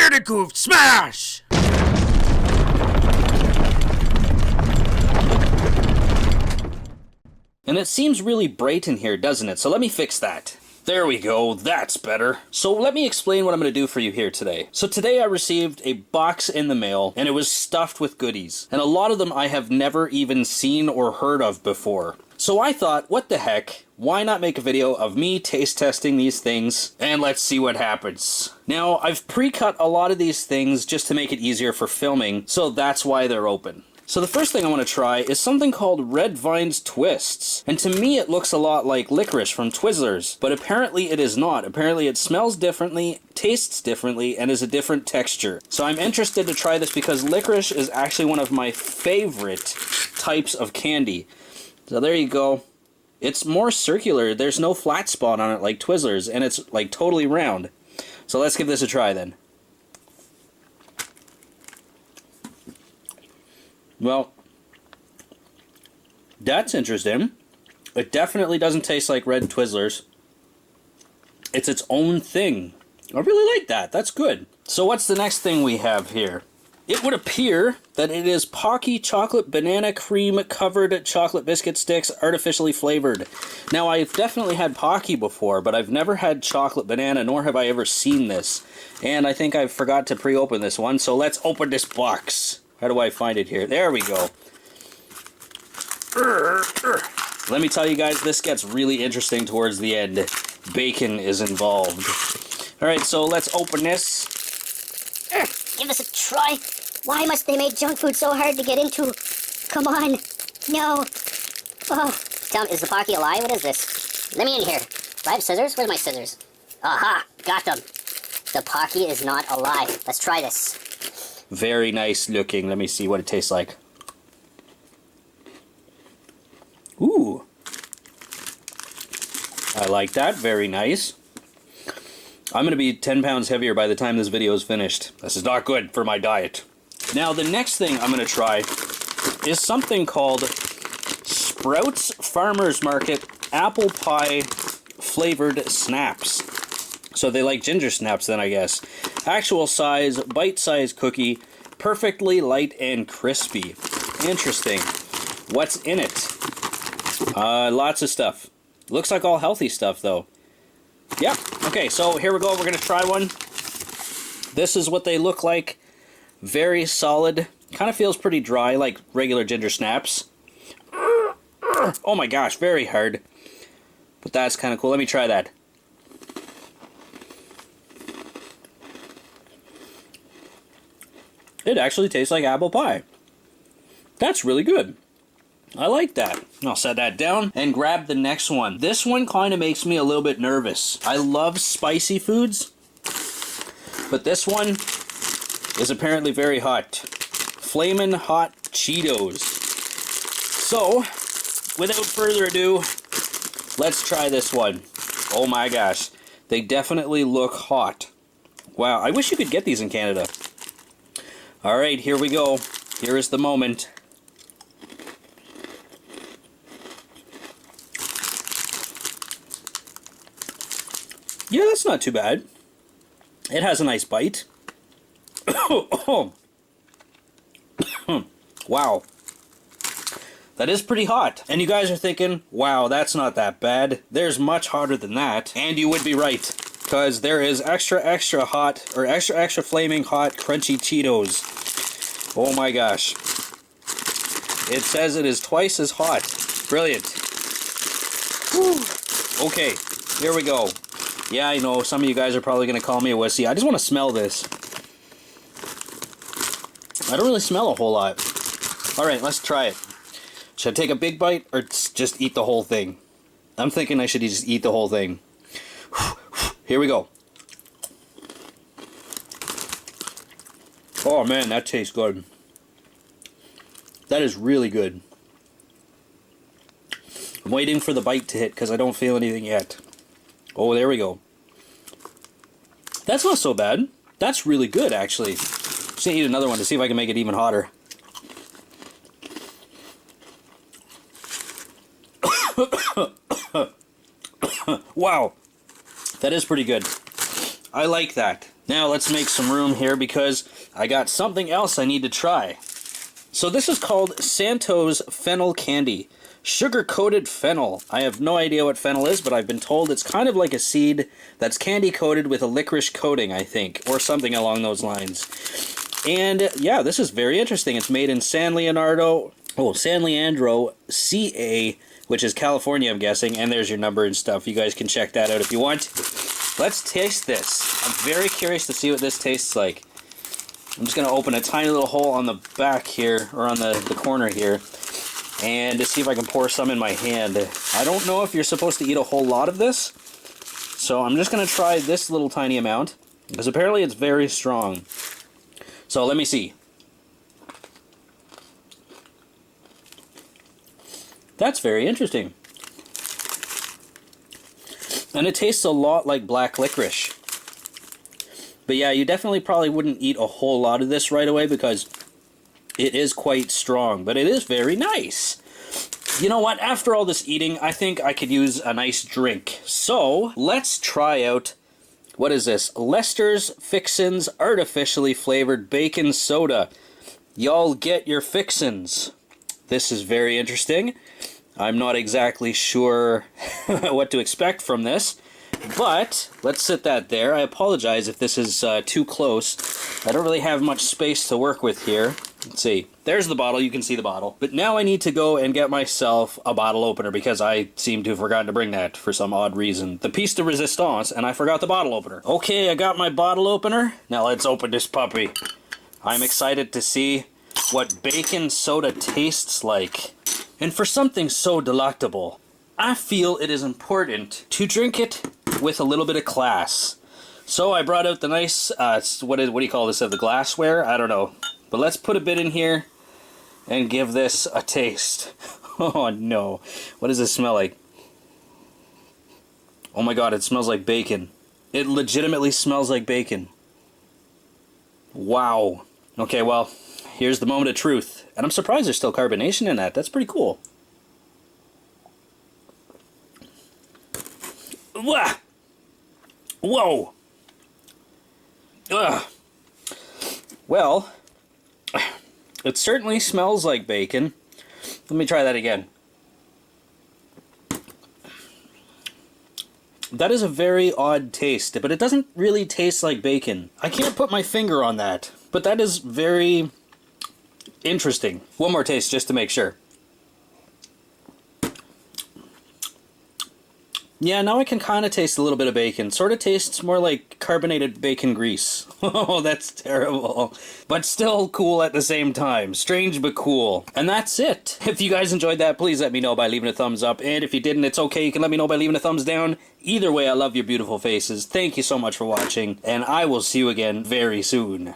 Bearded Goof, smash! And it seems really bright in here, doesn't it? So let me fix that. There we go, that's better. So let me explain what I'm going to do for you here today. So today I received a box in the mail, and it was stuffed with goodies. And a lot of them I have never even seen or heard of before. So I thought, what the heck, why not make a video of me taste testing these things, and let's see what happens. Now, I've pre-cut a lot of these things just to make it easier for filming, so that's why they're open. So the first thing I want to try is something called Red Vine's Twists. And to me it looks a lot like licorice from Twizzlers, but apparently it is not. Apparently it smells differently, tastes differently, and is a different texture. So I'm interested to try this because licorice is actually one of my favorite types of candy. So there you go. It's more circular, there's no flat spot on it like Twizzlers, and it's like totally round. So let's give this a try then. Well, that's interesting. It definitely doesn't taste like red Twizzlers. It's its own thing. I really like that. That's good. So what's the next thing we have here? It would appear that it is Pocky chocolate banana cream covered chocolate biscuit sticks artificially flavored. Now I've definitely had Pocky before, but I've never had chocolate banana, nor have I ever seen this. And I think I forgot to pre-open this one, so let's open this box. How do I find it here? There we go. Let me tell you guys, this gets really interesting towards the end. Bacon is involved. Alright, so let's open this. Give this a try. Why must they make junk food so hard to get into? Come on. No. Oh. Tell me, is the Pocky alive? What is this? Let me in here. Do I have scissors? Where's my scissors? Aha! Got them. The Pocky is not alive. Let's try this. Very nice looking. Let me see what it tastes like. Ooh. I like that. Very nice. I'm going to be 10 pounds heavier by the time this video is finished. This is not good for my diet. Now, the next thing I'm going to try is something called Sprouts Farmers Market Apple Pie Flavored Snaps. So they like ginger snaps then, I guess. Actual size, bite-sized cookie, perfectly light and crispy. Interesting. What's in it? Lots of stuff. Looks like all healthy stuff, though. Yep. Okay, so here we go. We're going to try one. This is what they look like. Very solid. Kind of feels pretty dry, like regular ginger snaps. Oh my gosh, very hard. But that's kind of cool. Let me try that. It actually tastes like apple pie. That's really good. I like that. I'll set that down and grab the next one. This one kind of makes me a little bit nervous. I love spicy foods, but this one is apparently very hot. Flamin' Hot Cheetos. So, without further ado, let's try this one. Oh my gosh. They definitely look hot. Wow, I wish you could get these in Canada. Alright, here we go. Here is the moment. Yeah, that's not too bad. It has a nice bite. Wow. That is pretty hot. And you guys are thinking, wow, that's not that bad. There's much hotter than that. And you would be right. Because there is extra hot, or extra flaming hot crunchy Cheetos. Oh my gosh. It says it is twice as hot. Brilliant. Whew. Okay, here we go. Yeah, I know, some of you guys are probably going to call me a wussy. I just want to smell this. I don't really smell a whole lot. Alright, let's try it. Should I take a big bite, or just eat the whole thing? I'm thinking I should just eat the whole thing. Here we go. Oh man, that tastes good. That is really good. I'm waiting for the bite to hit because I don't feel anything yet. Oh, there we go. That's not so bad. That's really good, actually. Just gonna eat another one to see if I can make it even hotter. Wow. That is pretty good. I like that. Now let's make some room here because I got something else I need to try. So this is called Santos Fennel Candy. Sugar-coated fennel. I have no idea what fennel is, but I've been told it's kind of like a seed that's candy-coated with a licorice coating, I think, or something along those lines. And yeah, this is very interesting. It's made in San Leandro, CA, which is California, I'm guessing, and there's your number and stuff. You guys can check that out if you want. Let's taste this. I'm very curious to see what this tastes like. I'm just going to open a tiny little hole on the back here, or on the corner here, and to see if I can pour some in my hand. I don't know if you're supposed to eat a whole lot of this, so I'm just going to try this little tiny amount, because apparently it's very strong. So let me see. That's very interesting. And it tastes a lot like black licorice. But yeah, you definitely probably wouldn't eat a whole lot of this right away because it is quite strong, but it is very nice. You know what? After all this eating, I think I could use a nice drink. So, let's try out, what is this? Lester's Fixins Artificially Flavored Bacon Soda. Y'all get your fixins. This is very interesting. I'm not exactly sure what to expect from this, but let's sit that there. I apologize if this is too close. I don't really have much space to work with here. Let's see. There's the bottle. You can see the bottle. But now I need to go and get myself a bottle opener because I seem to have forgotten to bring that for some odd reason. The piece de resistance, and I forgot the bottle opener. Okay, I got my bottle opener. Now let's open this puppy. I'm excited to see what bacon soda tastes like. And for something so delectable, I feel it is important to drink it with a little bit of class. So I brought out the nice, what do you call this, the glassware? I don't know. But let's put a bit in here and give this a taste. Oh no. What does this smell like? Oh my god, it smells like bacon. It legitimately smells like bacon. Wow. Okay, well, here's the moment of truth. And I'm surprised there's still carbonation in that. That's pretty cool. Wah! Whoa! Ugh. Well, it certainly smells like bacon. Let me try that again. That is a very odd taste, but it doesn't really taste like bacon. I can't put my finger on that, but that is very interesting. One more taste just to make sure. Yeah, now I can kind of taste a little bit of bacon. Sort of tastes more like carbonated bacon grease. Oh, that's terrible. But still cool at the same time. Strange but cool. And that's it. If you guys enjoyed that, please let me know by leaving a thumbs up. And if you didn't, it's okay. You can let me know by leaving a thumbs down. Either way, I love your beautiful faces. Thank you so much for watching. And I will see you again very soon.